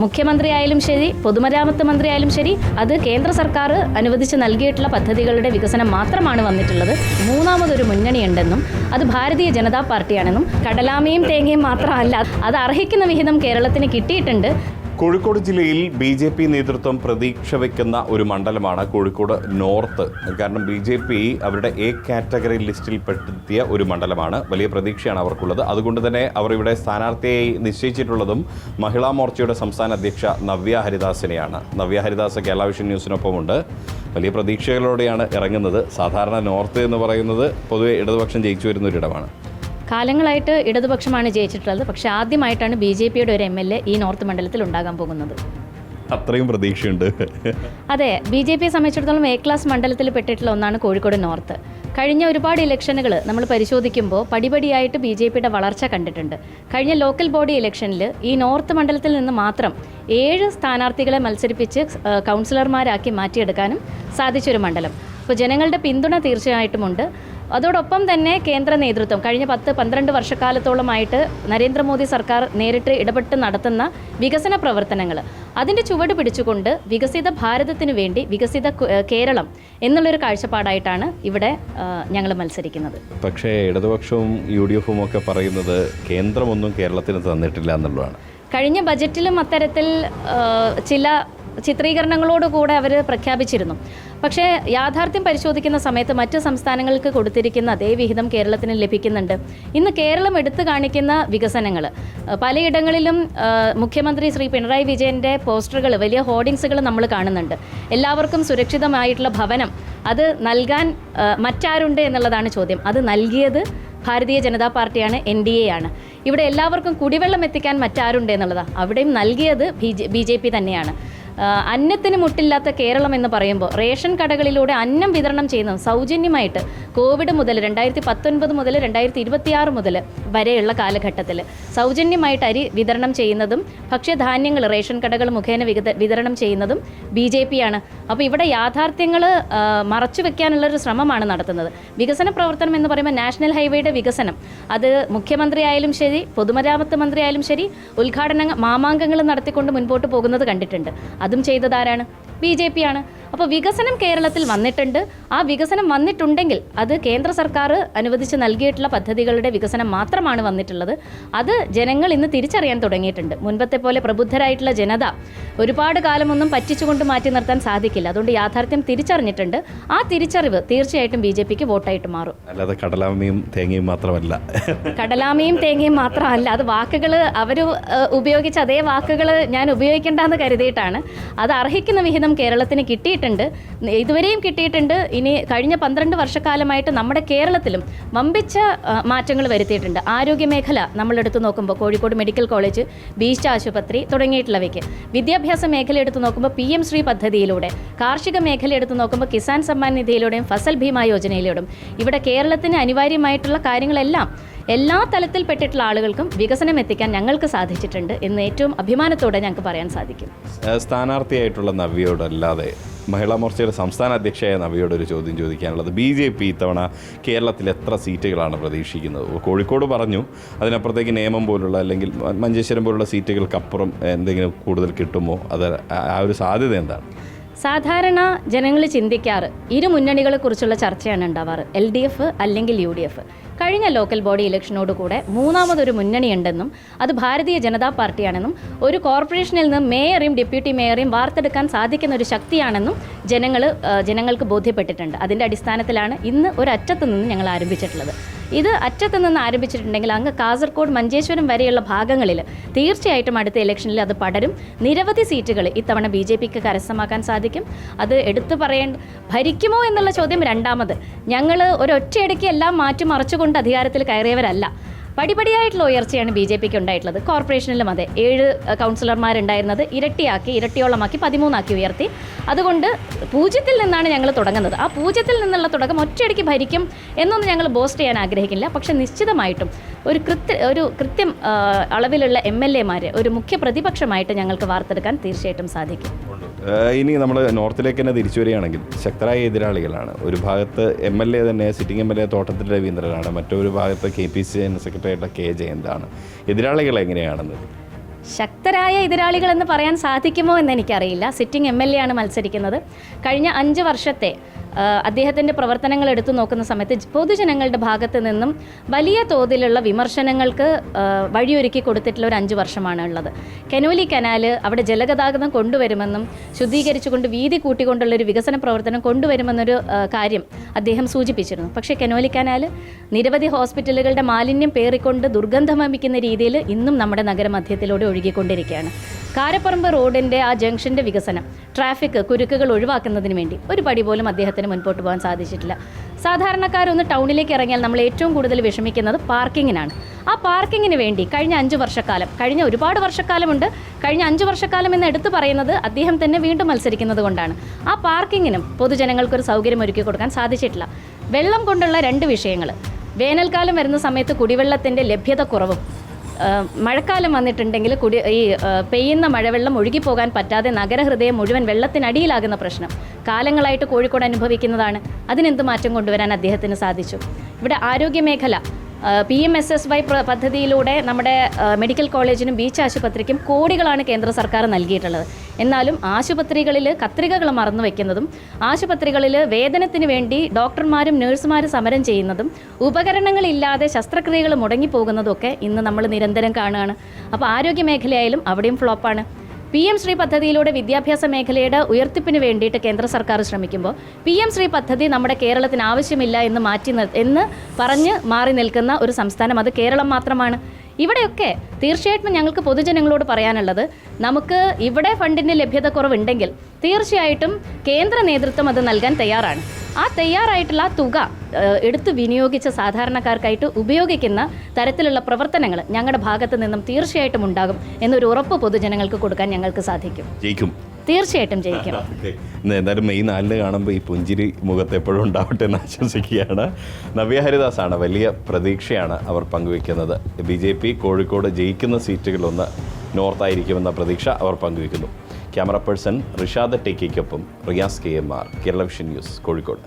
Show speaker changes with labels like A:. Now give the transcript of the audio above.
A: മുഖ്യമന്ത്രിയായാലും ശരി, പൊതുമരാമത്ത് മന്ത്രിയായാലും ശരി, അത് കേന്ദ്ര സർക്കാർ അനുവദിച്ച് നൽകിയിട്ടുള്ള പദ്ധതികളുടെ വികസനം മാത്രമാണ് വന്നിട്ടുള്ളത്. മൂന്നാമതൊരു മുന്നണിയുണ്ടെന്നും അത് ഭാരതീയ ജനതാ പാർട്ടിയാണെന്നും കടലാമയും തേങ്ങയും മാത്രമല്ല, അത് അർഹിക്കുന്ന വിഹിതം കേരളത്തിന് കിട്ടിയിട്ടുണ്ട്.
B: കോഴിക്കോട് ജില്ലയിൽ BJP നേതൃത്വം പ്രതീക്ഷ വയ്ക്കുന്ന ഒരു മണ്ഡലമാണ് കോഴിക്കോട് നോർത്ത്. കാരണം BJP അവരുടെ A കാറ്റഗറി ലിസ്റ്റിൽ പെടുത്തിയ ഒരു മണ്ഡലമാണ്. വലിയ പ്രതീക്ഷയാണ് അവർക്കുള്ളത്. അതുകൊണ്ട് തന്നെ അവർ ഇവിടെ സ്ഥാനാർത്ഥിയായി നിശ്ചയിച്ചിട്ടുള്ളതും മഹിളാ മോർച്ചയുടെ സംസ്ഥാന അധ്യക്ഷ നവ്യ ഹരിദാസിനെയാണ്. നവ്യ ഹരിദാസ് കേരള വിഷൻ ന്യൂസിനൊപ്പമുണ്ട്. വലിയ പ്രതീക്ഷകളോടെയാണ് ഇറങ്ങുന്നത്. സാധാരണ നോർത്ത് എന്ന് പറയുന്നത് പൊതുവെ ഇടതുപക്ഷം ജയിച്ചു വരുന്ന ഒരിടമാണ്.
A: കാലങ്ങളായിട്ട് ഇടതുപക്ഷമാണ് ജയിച്ചിട്ടുള്ളത്. പക്ഷേ ആദ്യമായിട്ടാണ് BJPയുടെ ഒരു MLA ഈ നോർത്ത് മണ്ഡലത്തിൽ ഉണ്ടാകാൻ പോകുന്നത്.
B: അത്രയും പ്രതീക്ഷയുണ്ട്.
A: അതെ, BJPയെ സംബന്ധിച്ചിടത്തോളം A ക്ലാസ് മണ്ഡലത്തിൽ പെട്ടിട്ടുള്ള ഒന്നാണ് കോഴിക്കോട് നോർത്ത്. കഴിഞ്ഞ ഒരുപാട് ഇലക്ഷനുകൾ നമ്മൾ പരിശോധിക്കുമ്പോൾ പടിപടിയായിട്ട് BJPയുടെ വളർച്ച കണ്ടിട്ടുണ്ട്. കഴിഞ്ഞ ലോക്കൽ ബോഡി ഇലക്ഷനിൽ ഈ നോർത്ത് മണ്ഡലത്തിൽ നിന്ന് മാത്രം 7 സ്ഥാനാർത്ഥികളെ മത്സരിപ്പിച്ച് കൗൺസിലർമാരാക്കി മാറ്റിയെടുക്കാനും സാധിച്ചൊരു മണ്ഡലം. അപ്പോൾ ജനങ്ങളുടെ പിന്തുണ തീർച്ചയായിട്ടുമുണ്ട്. അതോടൊപ്പം തന്നെ കേന്ദ്ര നേതൃത്വം കഴിഞ്ഞ 10-12 വർഷക്കാലത്തോളമായിട്ട് നരേന്ദ്രമോദി സർക്കാർ നേരിട്ട് ഇടപെട്ട് നടത്തുന്ന വികസന പ്രവർത്തനങ്ങൾ, അതിൻ്റെ ചുവട് പിടിച്ചുകൊണ്ട് വികസിത ഭാരതത്തിനു വേണ്ടി വികസിത കേരളം എന്നുള്ളൊരു കാഴ്ചപ്പാടായിട്ടാണ് ഇവിടെ ഞങ്ങൾ മത്സരിക്കുന്നത്.
B: പക്ഷേ ഇടതുപക്ഷവും UDF ഒക്കെ പറയുന്നത് കേന്ദ്രമൊന്നും കേരളത്തിന് തന്നിട്ടില്ല എന്നുള്ളതാണ്.
A: കഴിഞ്ഞ ബജറ്റിലും അത്തരത്തിൽ ചില ചിത്രീകരണങ്ങളോടുകൂടെ അവർ പ്രഖ്യാപിച്ചിരുന്നു. പക്ഷേ യാഥാർത്ഥ്യം പരിശോധിക്കുന്ന സമയത്ത് മറ്റ് സംസ്ഥാനങ്ങൾക്ക് കൊടുത്തിരിക്കുന്ന അതേ വിഹിതം കേരളത്തിന് ലഭിക്കുന്നുണ്ട്. ഇന്ന് കേരളം എടുത്തു കാണിക്കുന്ന വികസനങ്ങൾ പലയിടങ്ങളിലും മുഖ്യമന്ത്രി ശ്രീ പിണറായി വിജയൻ്റെ പോസ്റ്ററുകൾ, വലിയ ഹോർഡിങ്സുകൾ നമ്മൾ കാണുന്നുണ്ട്. എല്ലാവർക്കും സുരക്ഷിതമായിട്ടുള്ള ഭവനം അത് നൽകാൻ മറ്റാരുണ്ട് എന്നുള്ളതാണ് ചോദ്യം. അത് നൽകിയത് ഭാരതീയ ജനതാ പാർട്ടിയാണ്, NDA ആണ്. ഇവിടെ എല്ലാവർക്കും കുടിവെള്ളം എത്തിക്കാൻ മറ്റാരുണ്ട് എന്നുള്ളതാണ്. അവിടെയും നൽകിയത് BJP തന്നെയാണ്. അന്നത്തിന് മുട്ടില്ലാത്ത കേരളം എന്ന് പറയുമ്പോൾ റേഷൻ കടകളിലൂടെ അന്നം വിതരണം ചെയ്യുന്നത് സൗജന്യമായിട്ട് കോവിഡ് മുതൽ 2019 മുതൽ 2026 മുതൽ വരെയുള്ള കാലഘട്ടത്തിൽ സൗജന്യമായിട്ട് അരി വിതരണം ചെയ്യുന്നതും ഭക്ഷ്യധാന്യങ്ങൾ റേഷൻ കടകൾ മുഖേന വിതരണം ചെയ്യുന്നതും BJP ആണ്. അപ്പോൾ ഇവിടെ യാഥാർത്ഥ്യങ്ങൾ മറച്ചു വെക്കാനുള്ളൊരു ശ്രമമാണ് നടത്തുന്നത്. വികസന പ്രവർത്തനം എന്ന് പറയുമ്പോൾ നാഷണൽ ഹൈവേയുടെ വികസനം, അത് മുഖ്യമന്ത്രിയായാലും ശരി, പൊതുമരാമത്ത് മന്ത്രിയായാലും ശരി, ഉദ്ഘാടന മാമാങ്കങ്ങൾ നടത്തിക്കൊണ്ട് മുൻപോട്ട് പോകുന്നത് കണ്ടിട്ടുണ്ട്. അതും ചെയ്തതാരാണ്? BJP ആണ്. അപ്പോൾ വികസനം കേരളത്തിൽ വന്നിട്ടുണ്ട്. ആ വികസനം വന്നിട്ടുണ്ടെങ്കിൽ അത് കേന്ദ്ര സർക്കാർ അനുവദിച്ച് നൽകിയിട്ടുള്ള പദ്ധതികളുടെ വികസനം മാത്രമാണ് വന്നിട്ടുള്ളത്. അത് ജനങ്ങൾ ഇന്ന് തിരിച്ചറിയാൻ തുടങ്ങിയിട്ടുണ്ട്. മുൻപത്തെ പോലെ പ്രബുദ്ധരായിട്ടുള്ള ജനത ഒരുപാട് കാലമൊന്നും പറ്റിച്ചുകൊണ്ട് മാറ്റി നിർത്താൻ സാധിക്കില്ല. അതുകൊണ്ട് യാഥാർത്ഥ്യം തിരിച്ചറിഞ്ഞിട്ടുണ്ട്. ആ തിരിച്ചറിവ് തീർച്ചയായിട്ടും BJPക്ക് വോട്ടായിട്ട് മാറും.
B: അല്ലാതെ കടലാമയും തേങ്ങയും മാത്രമല്ല.
A: കടലാമയും തേങ്ങയും മാത്രമല്ല, അത് വാക്കുകൾ അവർ ഉപയോഗിച്ച അതേ വാക്കുകൾ ഞാൻ ഉപയോഗിക്കേണ്ടെന്ന് കരുതിയിട്ടാണ്. അത് അർഹിക്കുന്ന വിഹിതം കേരളത്തിന് കിട്ടിയിട്ടുണ്ട്, ഇതുവരെയും കിട്ടിയിട്ടുണ്ട്. ഇനി കഴിഞ്ഞ 12 വർഷക്കാലമായിട്ട് നമ്മുടെ കേരളത്തിലും വമ്പിച്ച മാറ്റങ്ങൾ വരുത്തിയിട്ടുണ്ട്. ആരോഗ്യമേഖല നമ്മളെടുത്ത് നോക്കുമ്പോൾ കോഴിക്കോട് മെഡിക്കൽ കോളേജ്, ബീച്ച് ആശുപത്രി തുടങ്ങിയിട്ടുള്ളവയ്ക്ക്, വിദ്യാഭ്യാസ മേഖല എടുത്ത് നോക്കുമ്പോൾ PM ശ്രീ പദ്ധതിയിലൂടെ, കാർഷിക മേഖല എടുത്ത് നോക്കുമ്പോൾ കിസാൻ സമ്മാൻ നിധിയിലൂടെയും ഫസൽ ഭീമ യോജനയിലൂടെയും ഇവിടെ കേരളത്തിന് അനിവാര്യമായിട്ടുള്ള കാര്യങ്ങളെല്ലാം എല്ലാ തലത്തിൽപ്പെട്ടിട്ടുള്ള ആളുകൾക്കും വികസനം എത്തിക്കാൻ ഞങ്ങൾക്ക് സാധിച്ചിട്ടുണ്ട് എന്ന് ഏറ്റവും അഭിമാനത്തോടെ ഞങ്ങൾക്ക് പറയാൻ സാധിക്കും.
B: സ്ഥാനാർത്ഥിയായിട്ടുള്ള നവ്യയോടല്ലാതെ മഹിളാ മോർച്ചയുടെ സംസ്ഥാന അധ്യക്ഷയായ നവ്യയോട് ഒരു ചോദ്യം ചോദിക്കാനുള്ളത്, BJP ഇത്തവണ കേരളത്തിൽ എത്ര സീറ്റുകളാണ് പ്രതീക്ഷിക്കുന്നത്? കോഴിക്കോട് പറഞ്ഞു, അതിനപ്പുറത്തേക്ക് നേമം പോലുള്ള അല്ലെങ്കിൽ മഞ്ചേശ്വരം പോലുള്ള സീറ്റുകൾക്കപ്പുറം എന്തെങ്കിലും കൂടുതൽ കിട്ടുമോ? അത് ആ ഒരു സാധ്യത എന്താണ്?
A: സാധാരണ ജനങ്ങൾ ചിന്തിക്കാറ് ഇരു മുന്നണികളെക്കുറിച്ചുള്ള ചർച്ചയാണ് ഉണ്ടാവാറ്, LDF അല്ലെങ്കിൽ UDF. കഴിഞ്ഞ ലോക്കൽ ബോഡി ഇലക്ഷനോടുകൂടെ മൂന്നാമതൊരു മുന്നണിയുണ്ടെന്നും അത് ഭാരതീയ ജനതാ പാർട്ടിയാണെന്നും ഒരു കോർപ്പറേഷനിൽ നിന്ന് മേയറേയും ഡെപ്യൂട്ടി മേയറേയും വാർത്തെടുക്കാൻ സാധിക്കുന്ന ഒരു ശക്തിയാണെന്നും ജനങ്ങൾക്ക് ബോധ്യപ്പെട്ടിട്ടുണ്ട്. അതിൻ്റെ അടിസ്ഥാനത്തിലാണ് ഇന്ന് ഒരറ്റത്ത് നിന്ന് ഞങ്ങൾ ആരംഭിച്ചിട്ടുള്ളത്. ഇത് അറ്റത്ത് നിന്ന് ആരംഭിച്ചിട്ടുണ്ടെങ്കിൽ അങ്ങ് കാസർഗോഡ്, മഞ്ചേശ്വരം വരെയുള്ള ഭാഗങ്ങളിൽ തീർച്ചയായിട്ടും അടുത്ത ഇലക്ഷനിൽ അത് പടരും. നിരവധി സീറ്റുകൾ ഇത്തവണ BJPക്ക് കരസ്ഥമാക്കാൻ സാധിക്കും. അത് എടുത്തു ഭരിക്കുമോ എന്നുള്ള ചോദ്യം രണ്ടാമത്. ഞങ്ങൾ ഒരൊറ്റയടിക്ക് എല്ലാം മാറ്റിമറിച്ചുകൊണ്ട് അധികാരത്തിൽ കയറിയവരല്ല. പടിപടിയായിട്ടുള്ള ഉയർച്ചയാണ് BJPക്ക് ഉണ്ടായിട്ടുള്ളത്. കോർപ്പറേഷനിലും അതെ, 7 കൗൺസിലർമാരുണ്ടായിരുന്നത് ഇരട്ടിയോളമാക്കി 13 ഉയർത്തി. അതുകൊണ്ട് 0 നിന്നാണ് ഞങ്ങൾ തുടങ്ങുന്നത്. ആ 0 നിന്നുള്ള തുടക്കം ഒറ്റയടിക്ക് ഭരിക്കും എന്നൊന്നും ഞങ്ങൾ ബോസ്റ്റ് ചെയ്യാൻ ആഗ്രഹിക്കില്ല. പക്ഷേ നിശ്ചിതമായിട്ടും ഒരു കൃത്യം അളവിലുള്ള MLA-മാർ ഒരു മുഖ്യ പ്രതിപക്ഷമായിട്ട് ഞങ്ങൾക്ക് വാർത്തെടുക്കാൻ തീർച്ചയായിട്ടും സാധിക്കും.
B: ഇനി നമ്മൾ നോർത്തിലേക്ക് തന്നെ തിരിച്ചു വരികയാണെങ്കിൽ ശക്തരായ എതിരാളികളാണ്. ഒരു ഭാഗത്ത് MLA തന്നെ, സിറ്റിംഗ് MLA തോട്ടത്തിൽ രവീന്ദ്രനാണ്. മറ്റൊരു ഭാഗത്ത് KPCC സെക്രട്ടറി ആയിട്ടുള്ള K. ജയന്താണ്. എതിരാളികൾ എങ്ങനെയാണെന്ന്
A: ശക്തരായ എതിരാളികളെന്ന് പറയാൻ സാധിക്കുമോ എന്ന് എനിക്കറിയില്ല. സിറ്റിംഗ് MLA ആണ് മത്സരിക്കുന്നത്. കഴിഞ്ഞ 5 വർഷത്തെ അദ്ദേഹത്തിൻ്റെ പ്രവർത്തനങ്ങൾ എടുത്തു നോക്കുന്ന സമയത്ത് പൊതുജനങ്ങളുടെ ഭാഗത്ത് നിന്നും വലിയ തോതിലുള്ള വിമർശനങ്ങൾക്ക് വഴിയൊരുക്കി കൊടുത്തിട്ടുള്ള ഒരു 5 വർഷമാണ് ഉള്ളത്. കനോലി കനാൽ അവിടെ ജലഗതാഗതം കൊണ്ടുവരുമെന്നും ശുദ്ധീകരിച്ചുകൊണ്ട് വീതി കൂട്ടിക്കൊണ്ടുള്ളൊരു വികസന പ്രവർത്തനം കൊണ്ടുവരുമെന്നൊരു കാര്യം അദ്ദേഹം സൂചിപ്പിച്ചിരുന്നു. പക്ഷേ കനോലി കനാൽ നിരവധി ഹോസ്പിറ്റലുകളുടെ മാലിന്യം പേറിക്കൊണ്ട് ദുർഗന്ധം വമിക്കുന്ന രീതിയിൽ ഇന്നും നമ്മുടെ നഗരമധ്യത്തിലൂടെ ഒഴുകിക്കൊണ്ടിരിക്കുകയാണ്. കാരപ്പറമ്പ് റോഡിൻ്റെ ആ ജംഗ്ഷൻ്റെ വികസനം, ട്രാഫിക് കുരുക്കുകൾ ഒഴിവാക്കുന്നതിന് വേണ്ടി ഒരു പടി പോലും അദ്ദേഹത്തിന് മുൻപോട്ട് പോകാൻ സാധിച്ചിട്ടില്ല. സാധാരണക്കാരൊന്ന് ടൗണിലേക്ക് ഇറങ്ങിയാൽ നമ്മൾ ഏറ്റവും കൂടുതൽ വിഷമിക്കുന്നത് പാർക്കിങ്ങിനാണ്. ആ പാർക്കിങ്ങിന് വേണ്ടി കഴിഞ്ഞ 5 വർഷക്കാലം, കഴിഞ്ഞ ഒരുപാട് വർഷക്കാലമുണ്ട്, കഴിഞ്ഞ 5 വർഷക്കാലം എന്ന് എടുത്തു പറയുന്നത് അദ്ദേഹം തന്നെ വീണ്ടും മത്സരിക്കുന്നത് കൊണ്ടാണ്. ആ പാർക്കിങ്ങിനും പൊതുജനങ്ങൾക്കൊരു സൗകര്യം ഒരുക്കി കൊടുക്കാൻ സാധിച്ചിട്ടില്ല. വെള്ളം കൊണ്ടുള്ള 2 വിഷയങ്ങൾ, വേനൽക്കാലം വരുന്ന സമയത്ത് കുടിവെള്ളത്തിൻ്റെ ലഭ്യത കുറവും, മഴക്കാലം വന്നിട്ടുണ്ടെങ്കിൽ പെയ്യുന്ന മഴവെള്ളം ഒഴുകിപ്പോകാൻ പറ്റാതെ നഗരഹൃദയം മുഴുവൻ വെള്ളത്തിനടിയിലാകുന്ന പ്രശ്നം കാലങ്ങളായിട്ട് കോഴിക്കോട് അനുഭവിക്കുന്നതാണ്. അതിനെന്ത് മാറ്റം കൊണ്ടുവരാൻ അദ്ദേഹത്തിന് സാധിച്ചു? ഇവിടെ ആരോഗ്യമേഖല PMSSY പദ്ധതിയിലൂടെ നമ്മുടെ മെഡിക്കൽ കോളേജിനും ബീച്ച് ആശുപത്രിക്കും കോടികളാണ് കേന്ദ്ര സർക്കാർ നൽകിയിട്ടുള്ളത്. എന്നാലും ആശുപത്രികളിൽ കത്രികകൾ മറന്നു വയ്ക്കുന്നതും ആശുപത്രികളിൽ വേതനത്തിന് വേണ്ടി ഡോക്ടർമാരും നഴ്സുമാരും സമരം ചെയ്യുന്നതും ഉപകരണങ്ങളില്ലാതെ ശസ്ത്രക്രിയകൾ മുടങ്ങിപ്പോകുന്നതും ഒക്കെ ഇന്ന് നമ്മൾ നിരന്തരം കാണുകയാണ്. അപ്പോൾ ആരോഗ്യമേഖലയായാലും അവിടെയും ഫ്ലോപ്പാണ്. PM ശ്രീ പദ്ധതിയിലൂടെ വിദ്യാഭ്യാസ മേഖലയുടെ ഉയർത്തിപ്പിന് വേണ്ടിയിട്ട് കേന്ദ്ര സർക്കാർ ശ്രമിക്കുമ്പോൾ PM ശ്രീ പദ്ധതി നമ്മുടെ കേരളത്തിന് ആവശ്യമില്ല എന്ന് പറഞ്ഞ് മാറി നിൽക്കുന്ന ഒരു സംസ്ഥാനം അത് കേരളം മാത്രമാണ്. ഇവിടെയൊക്കെ തീർച്ചയായിട്ടും ഞങ്ങൾക്ക് പൊതുജനങ്ങളോട് പറയാനുള്ളത്, നമുക്ക് ഇവിടെ ഫണ്ടിൻ്റെ ലഭ്യത കുറവുണ്ടെങ്കിൽ തീർച്ചയായിട്ടും കേന്ദ്ര നേതൃത്വം അത് നൽകാൻ തയ്യാറാണ്. ആ തയ്യാറായിട്ടുള്ള ആ തുക എടുത്ത് വിനിയോഗിച്ച സാധാരണക്കാർക്കായിട്ട് ഉപയോഗിക്കുന്ന തരത്തിലുള്ള പ്രവർത്തനങ്ങൾ ഞങ്ങളുടെ ഭാഗത്ത് നിന്നും തീർച്ചയായിട്ടും ഉണ്ടാകും എന്നൊരു ഉറപ്പ് പൊതുജനങ്ങൾക്ക് കൊടുക്കാൻ ഞങ്ങൾക്ക് സാധിക്കും.
B: ജയിക്കും,
A: തീർച്ചയായിട്ടും ജയിക്കും.
B: എന്തായാലും മെയ് 4 കാണുമ്പോൾ ഈ പുഞ്ചിരി മുഖത്ത് എപ്പോഴും ഉണ്ടാവട്ടെ എന്ന് ആശംസിക്കുകയാണ്. നവ്യ ഹരിദാസാണ്, വലിയ പ്രതീക്ഷയാണ് അവർ പങ്കുവയ്ക്കുന്നത്. BJP കോഴിക്കോട് ജയിക്കുന്ന സീറ്റുകളൊന്ന് നോർത്തായിരിക്കുമെന്ന പ്രതീക്ഷ അവർ പങ്കുവയ്ക്കുന്നു. ക്യാമറ പേഴ്സൺ റിഷാദ് ടെക്കിക്കൊപ്പം Riyas KMR, Kerala vision news, Kozhikode.